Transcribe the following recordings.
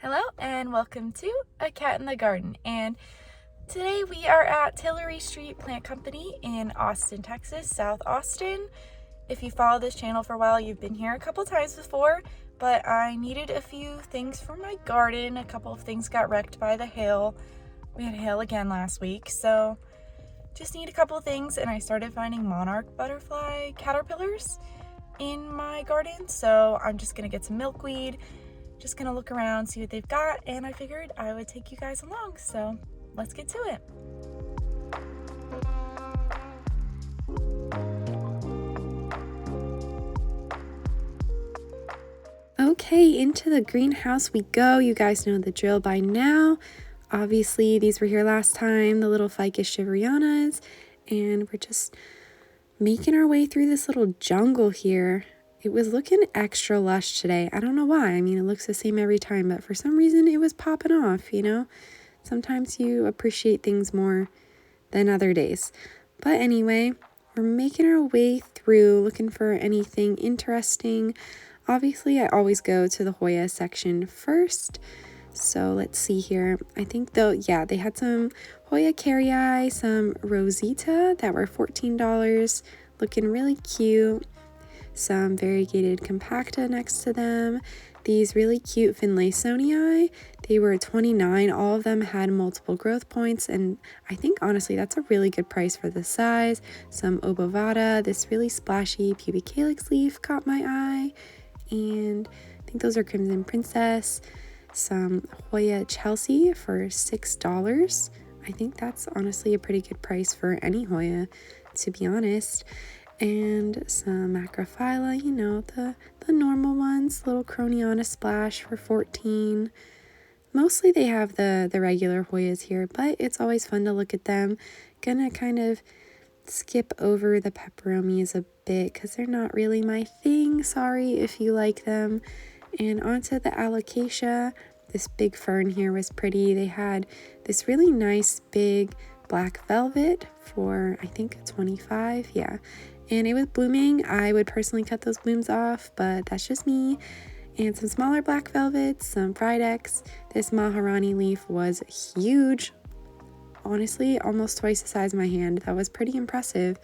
Hello and welcome to A Cat in the Garden, and today we are at Tillery Street Plant Company in Austin, Texas, South Austin. If you follow this channel for a while, you've been here a couple times before, but I needed a few things for my garden. A couple of things got wrecked by the hail. We had hail again last week, so just need a couple of things, and I started finding monarch butterfly caterpillars in my garden, so I'm just gonna get some milkweed. Just gonna look around, see what they've got, and I figured I would take you guys along, so let's get to it. Okay, into the greenhouse we go. You guys know the drill by now. Obviously, these were here last time, the little ficus shiverianas, and we're just making our way through this little jungle here. It was looking extra lush today. I don't know why. I mean, it looks the same every time, but for some reason it was popping off, you know? Sometimes you appreciate things more than other days. But anyway, we're making our way through looking for anything interesting. Obviously, I always go to the Hoya section first. So let's see here. I think though, yeah, they had some Hoya carrii, some Rosita that were $14, looking really cute. Some variegated compacta next to them. These really cute Finlaysonii, they were $29. All of them had multiple growth points, and I think honestly that's a really good price for the size. Some Obovata, this really splashy pubic calyx leaf caught my eye, and I think those are Crimson Princess. Some Hoya Chelsea for $6. I think that's honestly a pretty good price for any Hoya, to be honest. And some Macrophylla, you know, the normal ones, little Croniana Splash for $14. Mostly they have the regular Hoyas here, but it's always fun to look at them. Gonna kind of skip over the peperomias a bit because they're not really my thing. Sorry if you like them. And onto the alocasia. This big fern here was pretty. They had this really nice big black velvet for, I think, $25. Yeah. And it was blooming. I would personally cut those blooms off, but that's just me. And some smaller black velvets, some Fridex. This Maharani leaf was huge. Honestly, almost twice the size of my hand. That was pretty impressive.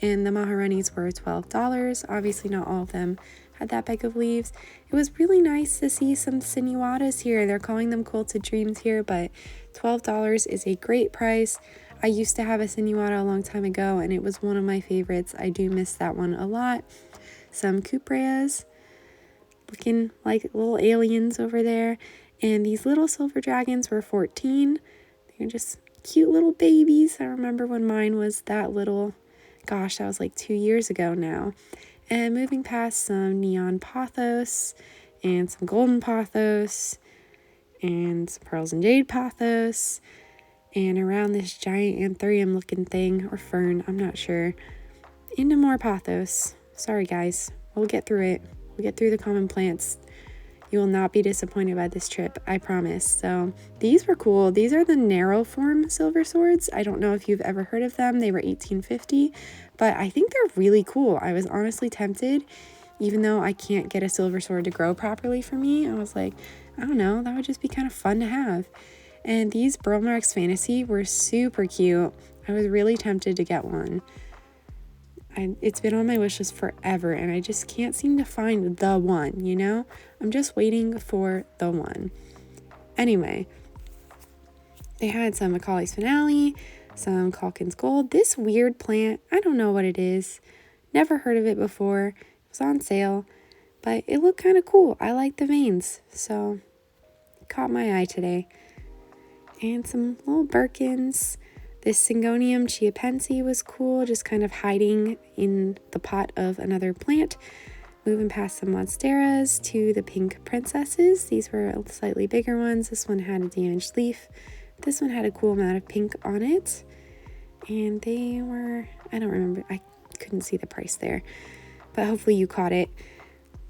And the Maharanis were $12. Obviously, not all of them had that big of leaves. It was really nice to see some sinuatas here. They're calling them quilted dreams here, but $12 is a great price. I used to have a sinuata a long time ago, and it was one of my favorites. I do miss that one a lot. Some cupreas, looking like little aliens over there. And these little silver dragons were $14. They're just cute little babies. I remember when mine was that little. Gosh, that was like 2 years ago now. And moving past some neon pothos and some golden pothos and some pearls and jade pothos. And around this giant anthurium looking thing, or fern, I'm not sure. Into more pothos. Sorry guys, we'll get through it. We'll get through the common plants. You will not be disappointed by this trip, I promise. So these were cool. These are the narrow form silver swords. I don't know if you've ever heard of them. They were $18.50, but I think they're really cool. I was honestly tempted, even though I can't get a silver sword to grow properly for me. I was like, I don't know, that would just be kind of fun to have. And these Burl Marks Fantasy were super cute. I was really tempted to get one. It's been on my wish list forever, and I just can't seem to find the one, you know? I'm just waiting for the one. Anyway, they had some Macaulay's Finale, some Calkins Gold. This weird plant, I don't know what it is. Never heard of it before. It was on sale, but it looked kind of cool. I like the veins, so it caught my eye today. And some little Birkins. This Syngonium chiapense was cool, just kind of hiding in the pot of another plant. Moving past some Monsteras to the pink princesses. These were slightly bigger ones. This one had a damaged leaf. This one had a cool amount of pink on it. And they were, I don't remember, I couldn't see the price there, but hopefully you caught it.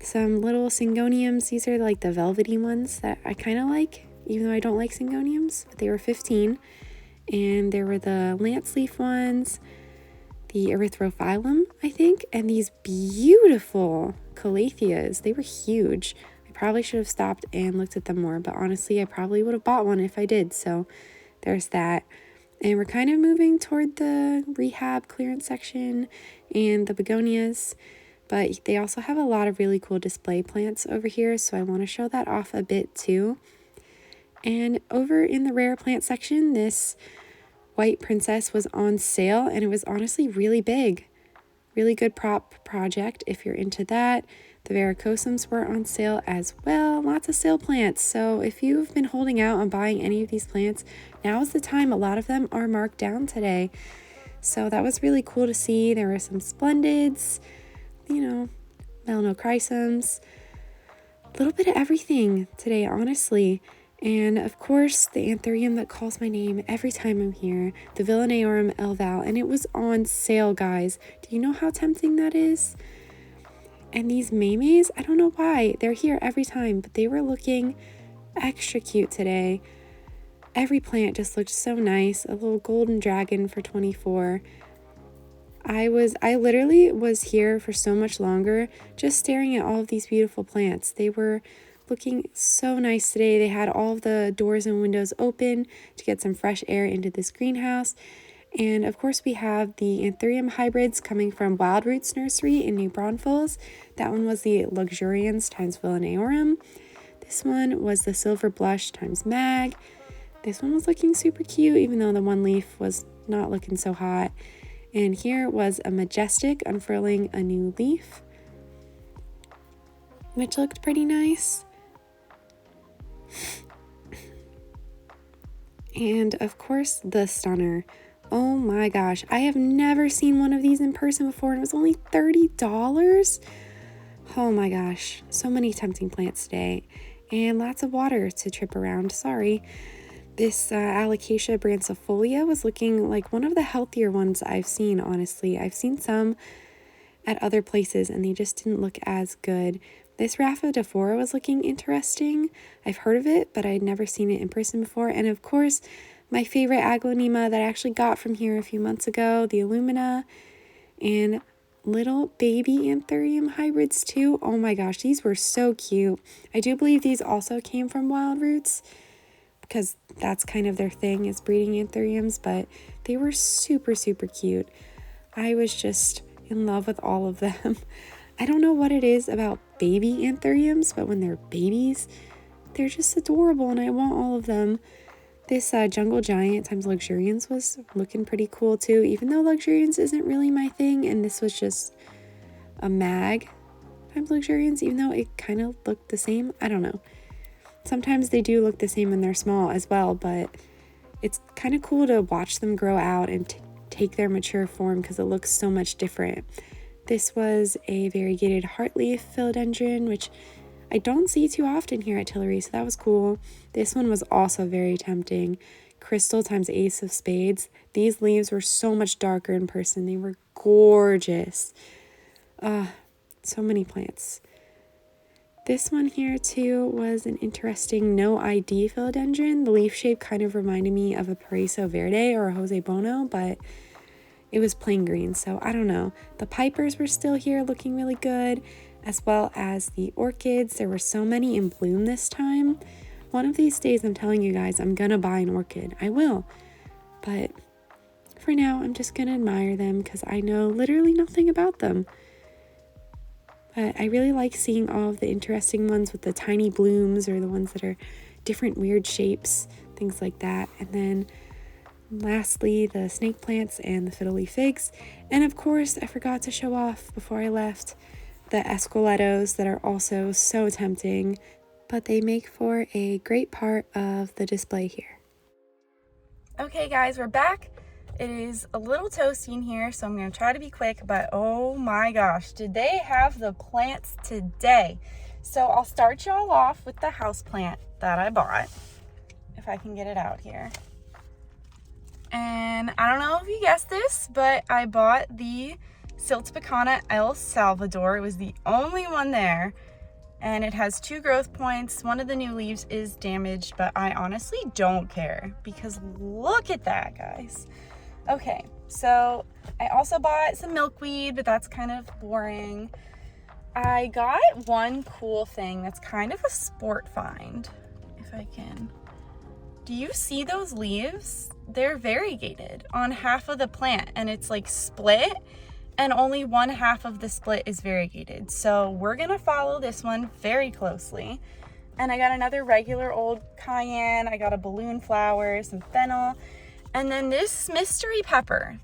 Some little Syngoniums. These are like the velvety ones that I kind of like, even though I don't like Syngoniums, but they were $15. And there were the lance leaf ones, the erythrophyllum, I think, and these beautiful calatheas. They were huge. I probably should have stopped and looked at them more, but honestly, I probably would have bought one if I did. So there's that. And we're kind of moving toward the rehab clearance section and the begonias, but they also have a lot of really cool display plants over here, so I want to show that off a bit too. And over in the rare plant section, this white princess was on sale, and it was honestly really big. Really good prop project if you're into that. The varicosums were on sale as well. Lots of sale plants. So if you've been holding out on buying any of these plants, now is the time. A lot of them are marked down today. So that was really cool to see. There were some splendids, melanochrysums, a little bit of everything today, honestly. And of course, the anthurium that calls my name every time I'm here, the Villeneorum elval, and it was on sale, guys. Do you know how tempting that is? And these maymays, I don't know why, they're here every time, but they were looking extra cute today. Every plant just looked so nice. A little golden dragon for $24. I literally was here for so much longer, just staring at all of these beautiful plants. They were looking so nice today. They had all of the doors and windows open to get some fresh air into this greenhouse. And of course we have the anthurium hybrids coming from Wild Roots Nursery in New Braunfels. That one was the luxurians times Villeneorum. This one was the silver blush times mag. This one was looking super cute, even though the one leaf was not looking so hot. And here was a majestic unfurling a new leaf, which looked pretty nice. And of course the stunner. Oh my gosh, I have never seen one of these in person before, and it was only $30. Oh my gosh, so many tempting plants today, and lots of water to trip around. Sorry. This Alocasia brancifolia was looking like one of the healthier ones I've seen, honestly. I've seen some at other places, and they just didn't look as good. This Rhaphidophora was looking interesting. I've heard of it, but I'd never seen it in person before. And of course, my favorite Aglaonema that I actually got from here a few months ago, the Illumina, and little baby anthurium hybrids too. Oh my gosh, these were so cute. I do believe these also came from Wild Roots, because that's kind of their thing, is breeding anthuriums, but they were super, super cute. I was just in love with all of them. I don't know what it is about baby anthuriums, but when they're babies, they're just adorable, and I want all of them. This jungle giant times luxurians was looking pretty cool too, even though luxurians isn't really my thing, and this was just a mag times luxurians, even though it kind of looked the same. I don't know. Sometimes they do look the same when they're small as well, but it's kind of cool to watch them grow out and take their mature form because it looks so much different. This was a variegated heartleaf philodendron, which I don't see too often here at Tillery, so that was cool. This one was also very tempting. Crystal times ace of spades. These leaves were so much darker in person. They were gorgeous. So many plants. This one here too was an interesting no ID philodendron. The leaf shape kind of reminded me of a Paraiso Verde or a Jose Bono, but it was plain green, so I don't know. The pipers were still here looking really good, as well as the orchids. There were so many in bloom this time. One of these days, I'm telling you guys, I'm gonna buy an orchid. I will. But for now, I'm just gonna admire them because I know literally nothing about them. But I really like seeing all of the interesting ones with the tiny blooms, or the ones that are different weird shapes, things like that. And then lastly, the snake plants and the fiddle leaf figs. And of course, I forgot to show off before I left the esqueletos that are also so tempting, but they make for a great part of the display here. Okay guys, we're back. It is a little toasty in here, so I'm going to try to be quick, but oh my gosh, did they have the plants today. So I'll start y'all off with the house plant that I bought, if I can get it out here. And I don't know if you guessed this, but I bought the Siltepecana El Salvador. It was the only one there, and it has 2 growth points. One of the new leaves is damaged, but I honestly don't care because look at that, guys. Okay, so I also bought some milkweed, but that's kind of boring. I got one cool thing that's kind of a sport find, if I can. Do you see those leaves? They're variegated on half of the plant, and it's like split, and only one half of the split is variegated. So we're gonna follow this one very closely. And I got another regular old cayenne, I got a balloon flower, some fennel, and then this mystery pepper.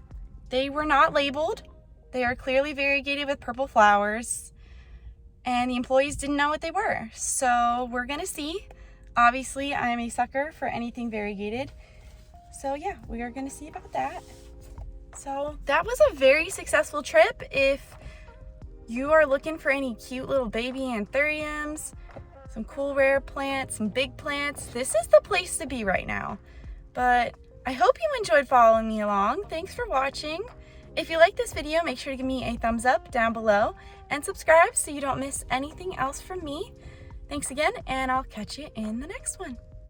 They were not labeled. They are clearly variegated with purple flowers, and the employees didn't know what they were. So we're gonna see. Obviously, I'm a sucker for anything variegated. So yeah, we are gonna see about that. So that was a very successful trip. If you are looking for any cute little baby anthuriums, some cool rare plants, some big plants, this is the place to be right now. But I hope you enjoyed following me along. Thanks for watching. If you like this video, make sure to give me a thumbs up down below and subscribe so you don't miss anything else from me. Thanks again, and I'll catch you in the next one.